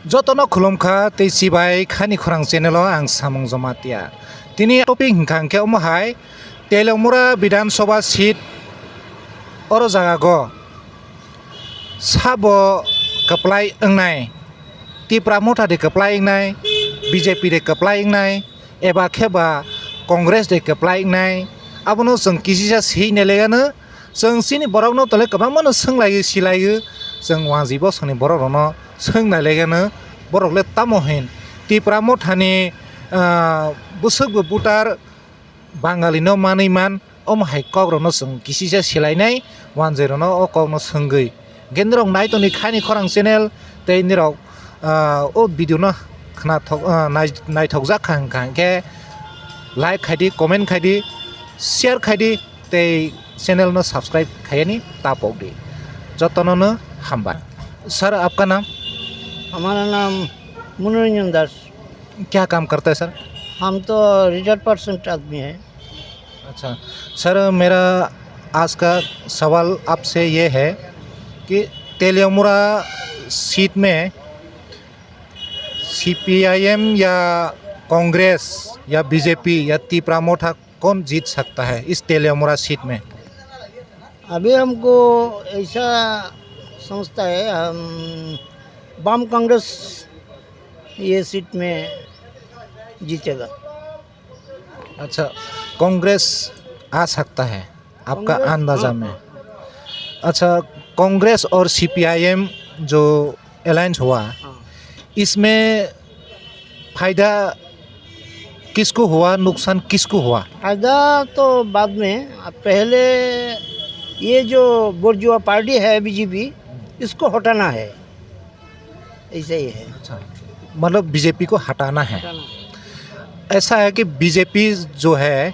Jotono khulumkha tei sibai khani khorang channel o ang samung jamatia. Tini topic hingkang ke omohai Telemura Bidhan Sabha seat oro jaga go sabo keplai engnai Tipra Motha de keplai engnai BJP de keplai engnai eba kheba Congress de keplai engnai abono जों kisisa sei nelegano जों sini borok no tole kabangma no songlayo silayo जों 1 bosoni borok no सोंनायलायगानो Berkeley तामोहिन Tipra Mothani busuk butar Bangalino maniman hai kograno जों kisisa silainai 10 no o kogno songoi gendrong naitoni khani khorang channel tei nirok o video no khna naithokjak khang ke like khaidi comment khaidi share khaidi tei channel no subscribe khayani tapokdi jotono no hambai sir आपका नाम हमारा नाम मनोरंजन दास। क्या काम करते हैं sir? हम तो रिटायर्ड परसेंट आदमी है। अच्छा सर, मेरा आज का सवाल आपसे ये है कि तेलियामुरा सीट में CPIM या कांग्रेस या BJP या Tipra Motha कौन जीत सकता है इस तेलियामुरा सीट में? अभी हमको ऐसा समझता है हम वाम कांग्रेस ये सीट में जीतेगा। अच्छा, कांग्रेस आ सकता है आपका कांग्रेस, अंदाजा हाँ। में? अच्छा, कांग्रेस और CPIM जो अलायंस हुआ इसमें फायदा किसको हुआ, नुकसान किसको हुआ? फायदा तो बाद में, पहले ये जो बुर्जुआ पार्टी है BJP इसको हटाना है, ऐसा ही है। अच्छा, मतलब BJP को हटाना है। ऐसा है कि BJP जो है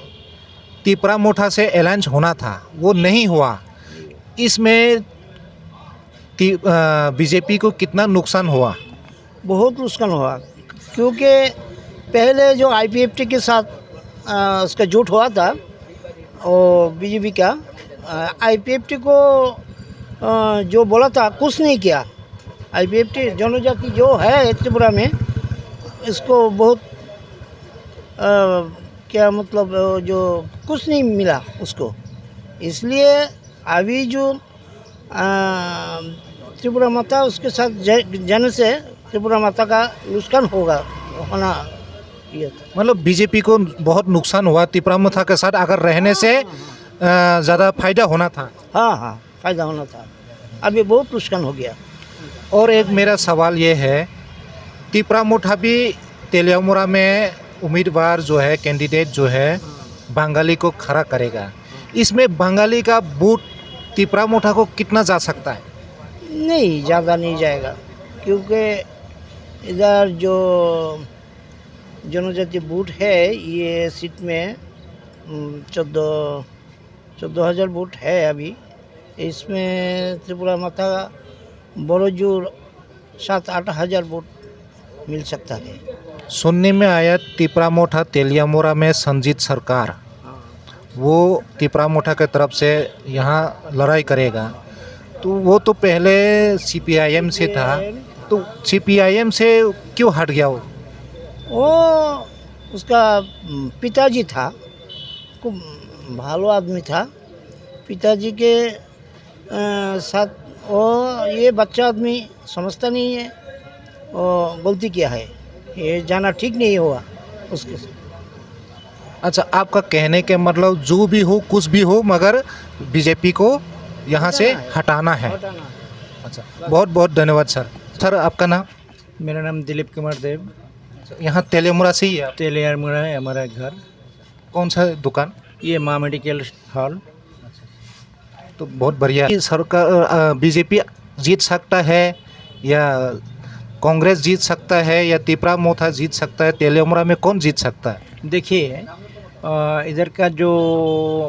Tipra Motha से अलायंस होना था वो नहीं हुआ, इसमें BJP को कितना नुकसान हुआ? बहुत नुकसान हुआ, क्योंकि पहले जो IPFT के साथ उसका जुट हुआ था और BJP का IPFT को जो बोला था कुछ नहीं किया। IPFT जनजाति जो है त्रिपुरा में इसको बहुत क्या मतलब जो कुछ नहीं मिला उसको, इसलिए अभी जो त्रिपुरा माता उसके साथ जाने से त्रिपुरा माता का नुकसान होना ये था। मतलब BJP को बहुत नुकसान हुआ, Tipra Motha के साथ अगर रहने से ज़्यादा फायदा होना था। हाँ फायदा होना था, अभी बहुत नुकसान हो गया। और एक मेरा सवाल ये है, Tipra Motha भी तेलियामुरा में उम्मीदवार जो है, कैंडिडेट जो है बंगाली को खड़ा करेगा, इसमें बंगाली का वोट Tipra Motha को कितना जा सकता है? नहीं, ज़्यादा नहीं जाएगा, क्योंकि इधर जो जनजाति वोट है ये सीट में 14,000 वोट है अभी। इसमें त्रिपुरा माता बड़ोजोर 7-8 हज़ार वोट मिल सकता है। सुनने में आया Tipra Motha तेलियामुरा में संजीत सरकार वो Tipra Motha के तरफ से यहाँ लड़ाई करेगा, तो वो तो पहले CPIM से था, तो CPIM से क्यों हट गया वो उसका पिताजी था, खूब भालो आदमी था, पिताजी के साथ वो ये बच्चा आदमी समझता नहीं है और गलती किया है, ये जाना ठीक नहीं हुआ उसके साथ। अच्छा, आपका कहने के मतलब जो भी हो कुछ भी हो मगर BJP को यहाँ से हटाना है। अच्छा, बहुत बहुत धन्यवाद सर। सर आपका नाम? मेरा नाम दिलीप कुमार देव। यहाँ तेलियामुरा से ही है? तेलियामुरा है हमारा घर। कौन सा दुकान? ये माँ मेडिकल हॉल। तो बहुत बढ़िया। सरकार BJP जीत सकता है या कांग्रेस जीत सकता है या Tipra Motha जीत सकता है, तेलियामुरा में कौन जीत सकता है? देखिए, इधर का जो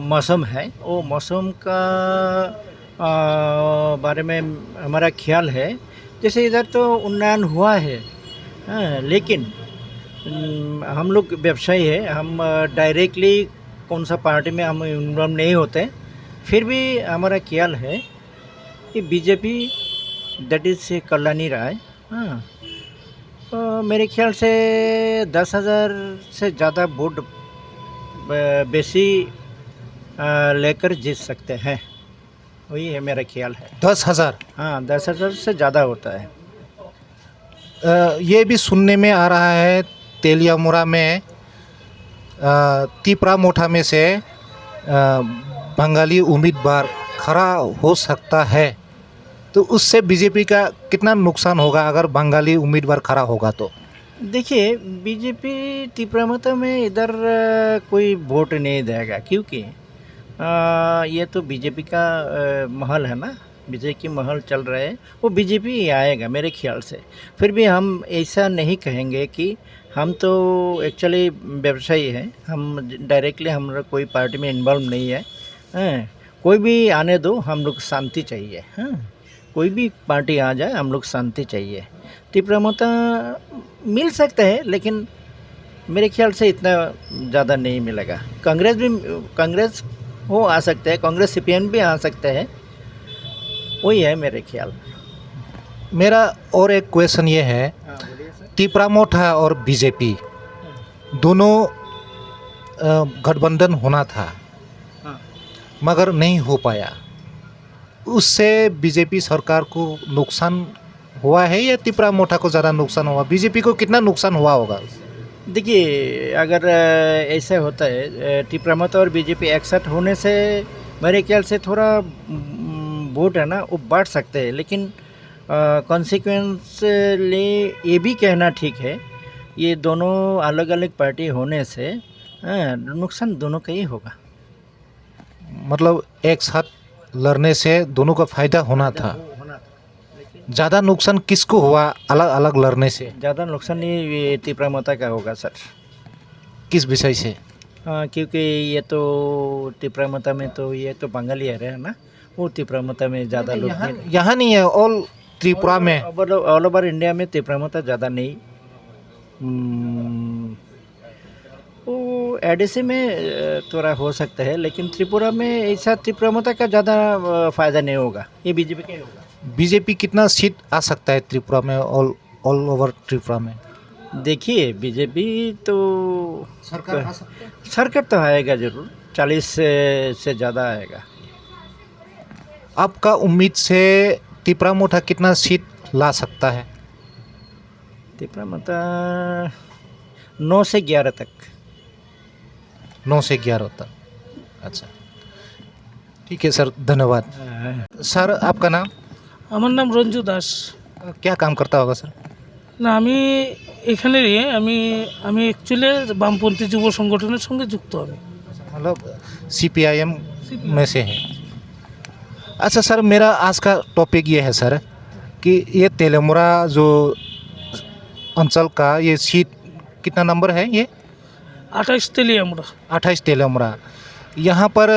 मौसम है वो मौसम का बारे में हमारा ख्याल है, जैसे इधर तो उन्नयन हुआ है, लेकिन हम लोग व्यवसायी है, हम डायरेक्टली कौन सा पार्टी में हम इन्वॉल्व नहीं होते, फिर भी हमारा ख्याल है कि BJP दैट इज़ कल्याणी राय, हाँ, मेरे ख्याल से 10,000 से ज़्यादा वोट बेसी लेकर जीत सकते हैं, वही है मेरा ख्याल है। 10,000। हाँ, 10,000 से ज़्यादा होता है। ये भी सुनने में आ रहा है तेलियामुरा में तिपरा मोठा में से बंगाली उम्मीदवार खड़ा हो सकता है, तो उससे बीजेपी का कितना नुकसान होगा अगर बंगाली उम्मीदवार खड़ा होगा तो? देखिए, बीजेपी तिपरामता में इधर कोई वोट नहीं देगा, क्योंकि ये तो बीजेपी का महल है ना, बीजेपी की महल चल रहा है, वो बीजेपी ही आएगा मेरे ख्याल से। फिर भी हम ऐसा नहीं कहेंगे कि हम तो एक्चुअली व्यवसायी हैं, हम डायरेक्टली हमारा कोई पार्टी में इन्वॉल्व नहीं है। हाँ, कोई भी आने दो, हम लोग शांति चाहिए। हाँ, कोई भी पार्टी आ जाए, हम लोग शांति चाहिए। तिपरामता मिल सकता है, लेकिन मेरे ख्याल से इतना ज़्यादा नहीं मिलेगा। कांग्रेस हो आ सकता है, कांग्रेस सीपीएम भी आ सकता है, वही है मेरे ख्याल। मेरा और एक क्वेश्चन ये है, तिपरा मोठा और बीजेपी दोनों गठबंधन होना था, हाँ। मगर नहीं हो पाया। उससे बीजेपी सरकार को नुकसान हुआ है या तिपरा मोठा को ज़्यादा नुकसान हुआ? बीजेपी को कितना नुकसान हुआ होगा? देखिए, अगर ऐसा होता है, तिपरामता और बीजेपी एक साथ होने से मेरे ख्याल से थोड़ा वोट है ना वो बढ़ सकते हैं, लेकिन कॉन्सिक्वेंसली ये भी कहना ठीक है, ये दोनों अलग अलग पार्टी होने से नुकसान दोनों का ही होगा। मतलब एक साथ लड़ने से दोनों का फायदा होना था, ज़्यादा नुकसान किसको हुआ अलग अलग लड़ने से? ज़्यादा नुकसान ही तिपरामता का होगा सर। किस विषय से? क्योंकि ये तो तिपरामता में तो ये तो बंगाली है ना, वो तिपरामता में ज़्यादा लोग नहीं। यहाँ नहीं है, ऑल त्रिपुरा में, ऑल ओवर इंडिया में तिपरामता ज़्यादा नहीं। वो एडीसी में थोड़ा हो सकता है, लेकिन त्रिपुरा में ऐसा तिपरामता का ज़्यादा फ़ायदा नहीं होगा, ये बीजेपी का ही होगा। बीजेपी कितना सीट आ सकता है त्रिपुरा में, ऑल ओवर त्रिपुरा में? देखिए, बीजेपी तो सरकार आ सकता है? सरकार तो आएगा ज़रूर, 40 से ज़्यादा आएगा। आपका उम्मीद से तिपरा मोठा कितना सीट ला सकता है? तिपरामता 9 से 11 तक। 9 से 11 तक। अच्छा, ठीक है सर, धन्यवाद। सर, आपका नाम? আমার নাম রঞ্জু দাস। क्या काम करता होगा सर? না, আমি এখানেরই, আমি অ্যাকচুয়ালি বামপন্থী যুব সংগঠনের সঙ্গে যুক্ত। আমি मतलब CPIM में से है। अच्छा सर, मेरा आज का टॉपिक ये है सर कि ये तेलियामुरा जो अंचल का ये सीट कितना नंबर है? ये 28 तेलियामुरा। 28 तेलियामुरा। यहाँ पर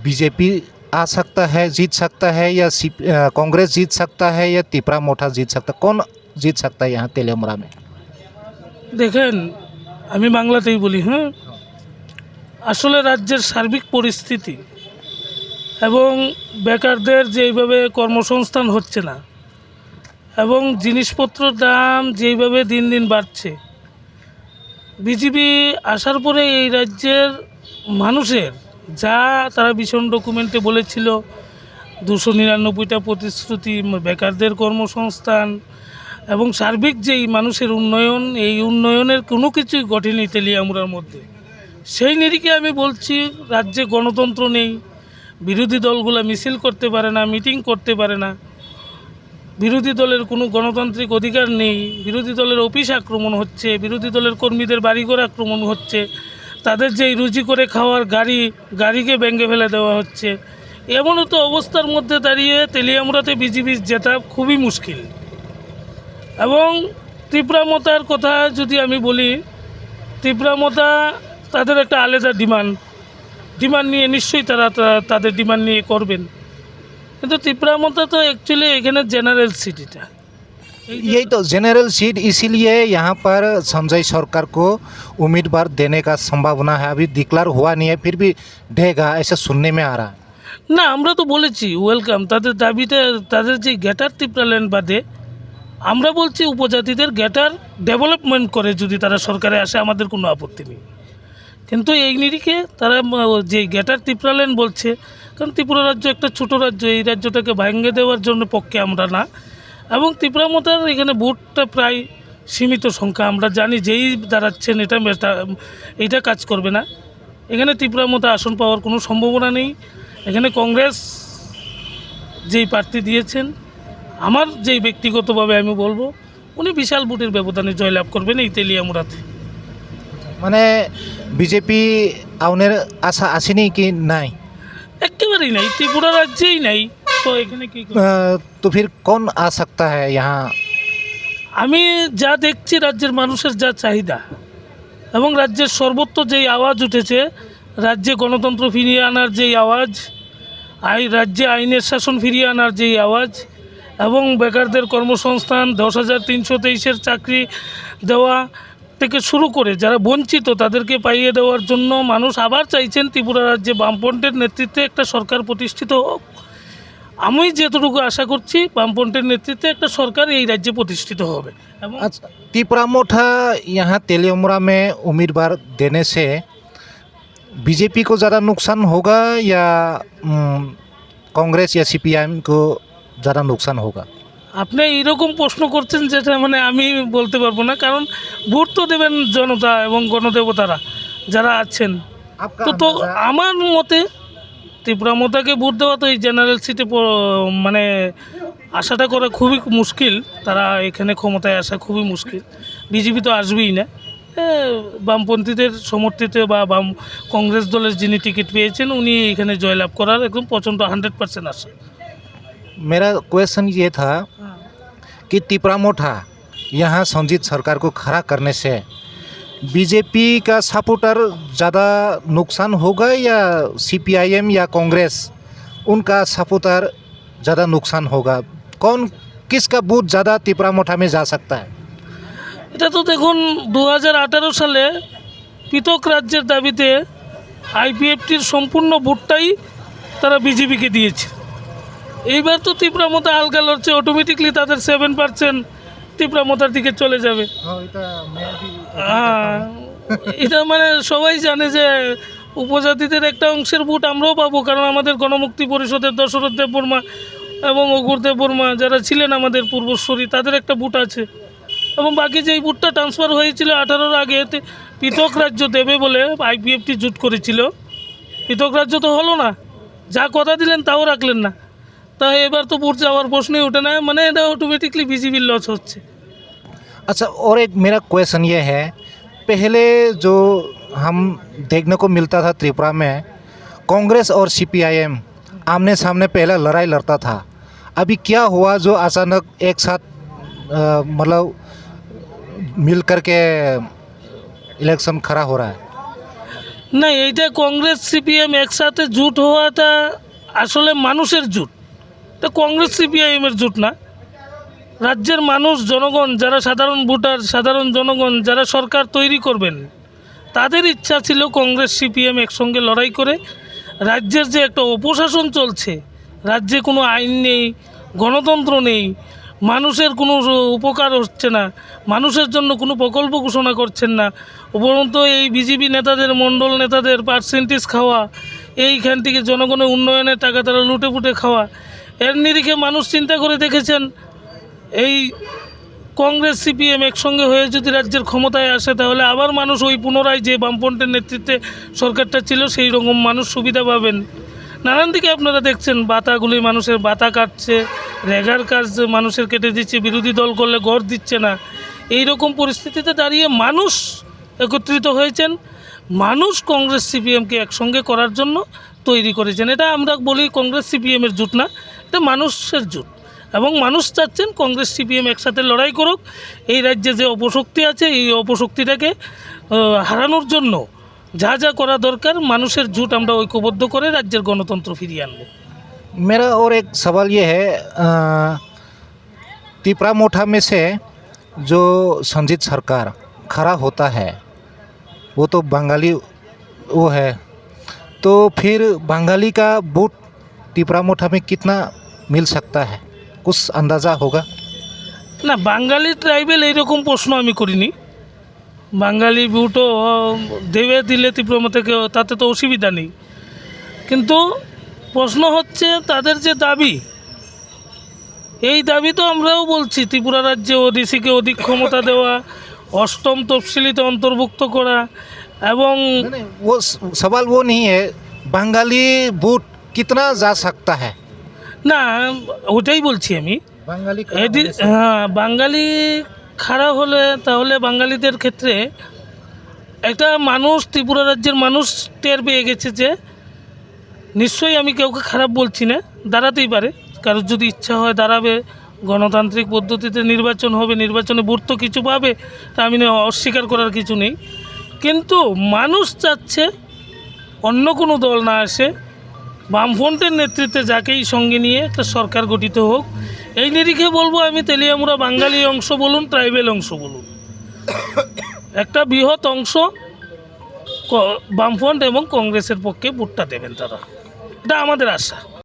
बीजेपी आ सकता है, जीत सकता है, या कांग्रेस जीत सकता है, या तिपरा मोठा जीत सकता है? कौन जीत सकता है यहाँ तेलियामुरा में? দেখেন, আমি বাংলাতেই বলি। হ্যাঁ, আসলে রাজ্যের সার্বিক পরিস্থিতি এবং বেকারদের যেইভাবে কর্মসংস্থান হচ্ছে না এবং জিনিসপত্রের দাম যেইভাবে দিন দিন বাড়ছে, বিজেপি আসার পরে এই রাজ্যের মানুষের যা তারা ভীষণ ডকুমেন্টে বলেছিল, 299টা প্রতিশ্রুতি, বেকারদের কর্মসংস্থান এবং সার্বিক যেই মানুষের উন্নয়ন, এই উন্নয়নের কোনো কিছুই ঘটেনি তেলিয়ামুড়ার মধ্যে। সেই নিরিখে আমি বলছি, রাজ্যে গণতন্ত্র নেই, বিরোধী দলগুলো মিছিল করতে পারে না, মিটিং করতে পারে না, বিরোধী দলের কোনো গণতান্ত্রিক অধিকার নেই, বিরোধী দলের অফিস আক্রমণ হচ্ছে, বিরোধী দলের কর্মীদের বাড়িঘর আক্রমণ হচ্ছে, তাদের যেই রুজি করে খাওয়ার গাড়িকে ভেঙে ফেলে দেওয়া হচ্ছে। এমনও তো অবস্থার মধ্যে দাঁড়িয়ে তেলিয়ামুড়াতে বিজেপি জেতা খুবই মুশকিল। এবং তিপরামতার কথা যদি আমি বলি, তিপরামতা তাদের একটা আলাদা ডিমান্ড নিয়ে নিশ্চয়ই তারা তাদের ডিমান্ড নিয়ে করবেন, কিন্তু তিপরামতা তো অ্যাকচুয়ালি এখানে জেনারেল সিট। এটা यही तो जनरल सीट, इसीलिए यहाँ पर संजय सरकार को उम्मीदवार देने का संभावना है। अभी डिक्लेयर हुआ नहीं है, फिर भी देगा ऐसा सुनने में आ रहा है। না, আমরা তো বলেছি ওয়েলকাম। তাদের দাবিতে, তাদের যে গ্রেটার ত্রিপুরা ল্যান্ড বাদে আমরা বলছি উপজাতিদের গ্রেটার ডেভেলপমেন্ট করে যদি তারা সরকারে আসে আমাদের কোনো আপত্তি নেই, কিন্তু এই নিরিখে তারা যে গ্রেটার ত্রিপুরাল্যান্ড বলছে, কারণ ত্রিপুরা রাজ্য একটা ছোটো রাজ্য, এই রাজ্যটাকে ভাঙিয়ে দেওয়ার জন্য পক্ষে আমরা না। এবং ত্রিপুরা মোতার এখানে ভোটটা প্রায় সীমিত সংখ্যা, আমরা জানি যেই দাঁড়াচ্ছেন এটা কাজ করবে না। এখানে ত্রিপুরা মোতা আসন পাওয়ার কোনো সম্ভাবনা নেই। এখানে কংগ্রেস যেই প্রার্থী দিয়েছেন, আমার যেই ব্যক্তিগতভাবে আমি বলবো উনি বিশাল ভোটের ব্যবধানে জয়লাভ করবেন এই তেলিয়ামুড়াতে। মানে বিজেপি আউনের আশা আসেনি কি নাই? একেবারেই নাই, ত্রিপুরা রাজ্যেই নাই, তো এখানে কি করবে? तो फिर कौन आ सकता है यहाँ? আমি যা দেখছি রাজ্যের মানুষের যা চাহিদা এবং রাজ্যের সর্বত্র যেই আওয়াজ উঠেছে, রাজ্যে গণতন্ত্র ফিরিয়ে আনার যেই আওয়াজ, রাজ্যে আইনের শাসন ফিরিয়ে আনার যেই আওয়াজ এবং বেকারদের কর্মসংস্থান 10,323-এর চাকরি দেওয়া থেকে শুরু করে যারা বঞ্চিত তাদেরকে পাইয়ে দেওয়ার জন্য মানুষ আবার চাইছেন ত্রিপুরা রাজ্যে বামপন্থের নেতৃত্বে একটা সরকার প্রতিষ্ঠিত হোক। আমি যেতটুকু আশা করছি বামপন্থের নেতৃত্বে একটা সরকার এই রাজ্যে প্রতিষ্ঠিত হবে। এবং अच्छा, त्रिपुरा मोठा यहाँ तेलियामुड़ा में उम्मीदवार देने से बीजेपी को ज़्यादा नुकसान होगा या कांग्रेस या सीपीआईएम को ज़्यादा नुकसान होगा? আপনি এইরকম প্রশ্ন করছেন যেটা মানে আমি বলতে পারবো না, কারণ ভোট তো দেবেন জনতা এবং গণদেবতারা যারা আছেন। তো আমার মতে ত্রিপুরা মোতাকে ভোট দেওয়া তো এই জেনারেল সিটে মানে আশাটা করা খুবই মুশকিল, তারা এখানে ক্ষমতায় আসা খুবই মুশকিল। বিজেপি তো আসবেই না, বামপন্থীদের সমর্থিত বা বাম কংগ্রেস দলের যিনি টিকিট পেয়েছেন উনি এখানে জয়লাভ করার একদম প্রচণ্ড 100% আশা। मेरा क्वेश्चन ये था कि त्रिपुरा मोठा यहाँ संजीत सरकार को खड़ा करने से बीजेपी का सपोर्टर ज़्यादा नुकसान होगा या सीपीआईएम या कांग्रेस उनका सपोर्टर ज़्यादा नुकसान होगा? कौन किसका बूथ ज़्यादा त्रिपुरा मोठा में जा सकता है? এটা তো দেখুন 2018 সালে পৃথক রাজ্যের দাবিতে আইপিএফটির সম্পূর্ণ ভোটটাই তারা বিজেপিকে দিয়েছে। এইবার তো ত্রিপুরা মোতা হালকা লড়ছে, অটোমেটিকলি তাদের 7% ত্রিপুরা মোতার দিকে চলে যাবে। হ্যাঁ, এটা মানে সবাই জানে যে উপজাতিদের একটা অংশের ভোট আমরাও পাবো, কারণ আমাদের গণমুক্তি পরিষদের দশরথ দেববর্মা এবং অঘোর দেববর্মা যারা ছিলেন আমাদের পূর্বসূরি তাদের একটা ভোট আছে। এবং বাকি যেই ভোটটা ট্রান্সফার হয়েছিল 18-র আগে পৃথক রাজ্য দেবে বলে আইপিএফটি জোট করেছিল, পৃথক রাজ্য তো হলো না, যা কথা দিলেন তাও রাখলেন না, তা এবার তো ভোট যাওয়ার প্রশ্নই ওঠে না, মানে এটা অটোমেটিকলি বিজেপির লস হচ্ছে। अच्छा, और एक मेरा क्वेश्चन ये है, पहले जो हम देखने को मिलता था त्रिपुरा में कांग्रेस और सीपीआईएम आमने सामने पहला लड़ाई लड़ता था, अभी क्या हुआ जो अचानक एक साथ मतलब मिल कर के इलेक्शन खड़ा हो रहा है? না, এইটা কংগ্রেস সিপিএম একসাথে জোট হওয়াটা আসলে মানুষের জোট, এটা কংগ্রেস সিপিআইএমের জোট না। রাজ্যের মানুষ জনগণ যারা সাধারণ ভোটার, সাধারণ জনগণ যারা সরকার তৈরি করবেন, তাদের ইচ্ছা ছিল কংগ্রেস সিপিএম একসঙ্গে লড়াই করে রাজ্যের যে একটা অপশাসন চলছে, রাজ্যে কোনো আইন নেই, গণতন্ত্র নেই, মানুষের কোনো উপকার হচ্ছে না, মানুষের জন্য কোনো প্রকল্প ঘোষণা করছেন না, উপরন্তু এই বিজেপি নেতাদের, মণ্ডল নেতাদের পার্সেন্টেজ খাওয়া, এইখান থেকে জনগণের উন্নয়নের টাকা তারা লুটে পুটে খাওয়া, এর নিরিখে মানুষ চিন্তা করে দেখেছেন এই কংগ্রেস সিপিএম একসঙ্গে হয়ে যদি রাজ্যের ক্ষমতায় আসে তাহলে আবার মানুষ ওই পুনরায় যে বামপন্থের নেতৃত্বে সরকারটা ছিল সেই রকম মানুষ সুবিধা পাবেন। নানান দিকে আপনারা দেখছেন বাতাগুলি মানুষের বাতা কাটছে, রেগার কাজ মানুষের কেটে দিচ্ছে, বিরোধী দল করলে গড় দিচ্ছে না। এই রকম পরিস্থিতিতে দাঁড়িয়ে মানুষ একত্রিত হয়েছেন, মানুষ কংগ্রেস সিপিএমকে একসঙ্গে করার জন্য তৈরি করেছেন। এটা আমরা বলি কংগ্রেস সিপিএমের জোট না, এটা মানুষের জোট, এবং মানুষ চাচ্ছেন কংগ্রেস সিপিএম একসাথে লড়াই করুক, এই রাজ্যে যে অপশক্তি আছে এই অপশক্তিটাকে হারানোর জন্য যা যা করা দরকার মানুষের জোট আমরা ঐক্যবদ্ধ করে রাজ্যের গণতন্ত্র ফিরিয়ে আনব। मेरा और एक सवाल ये है, त्रिपुरा मोठा में से जो संजीत सरकार खड़ा होता है वो तो बंगाली वो है, तो फिर बंगाली का वोट त्रिपुरा मोठा में कितना मिल सकता है, कुछ अंदाज़ा होगा? না, বাঙালি ট্রাইবেল এইরকম প্রশ্ন আমি করিনি। বাঙালি ভোটও দেবে দিলে তীব্রমা থেকে, তাতে তো অসুবিধা নেই। কিন্তু প্রশ্ন হচ্ছে তাদের যে দাবি, এই দাবি তো আমরাও বলছি, ত্রিপুরা রাজ্যে ওডিসিকে অধিক ক্ষমতা দেওয়া, অষ্টম তফসিলিতে অন্তর্ভুক্ত করা, এবং नहीं, वो सवाल वो नहीं है बंगाली वोट कितना जा सकता है না ওটাই বলছি আমি। बंगाली হ্যাঁ, বাঙালি খাড়া হলে তাহলে বাঙালিদের ক্ষেত্রে একটা মানুষ, ত্রিপুরা রাজ্যের মানুষ টের পেয়ে গেছে যে নিশ্চয়ই, আমি কাউকে খারাপ বলছি না, দাঁড়াতেই পারে, কারোর যদি ইচ্ছা হয় দাঁড়াবে, গণতান্ত্রিক পদ্ধতিতে নির্বাচন হবে, নির্বাচনে ভোট তো কিছু পাবে, তা আমি অস্বীকার করার কিছু নেই। কিন্তু মানুষ চাচ্ছে অন্য কোনো দল না আসে, বামফ্রন্টের নেতৃত্বে যাকেই সঙ্গে নিয়ে একটা সরকার গঠিত হোক। এই নিরিখে বলবো আমি, তেলিয়ামুড়া বাঙালি অংশ বলুন, ট্রাইবেল অংশ বলুন, একটা বৃহৎ অংশ বামফ্রন্ট এবং কংগ্রেসের পক্ষে ভোটটা দেবেন তারা, এটা আমাদের আশা।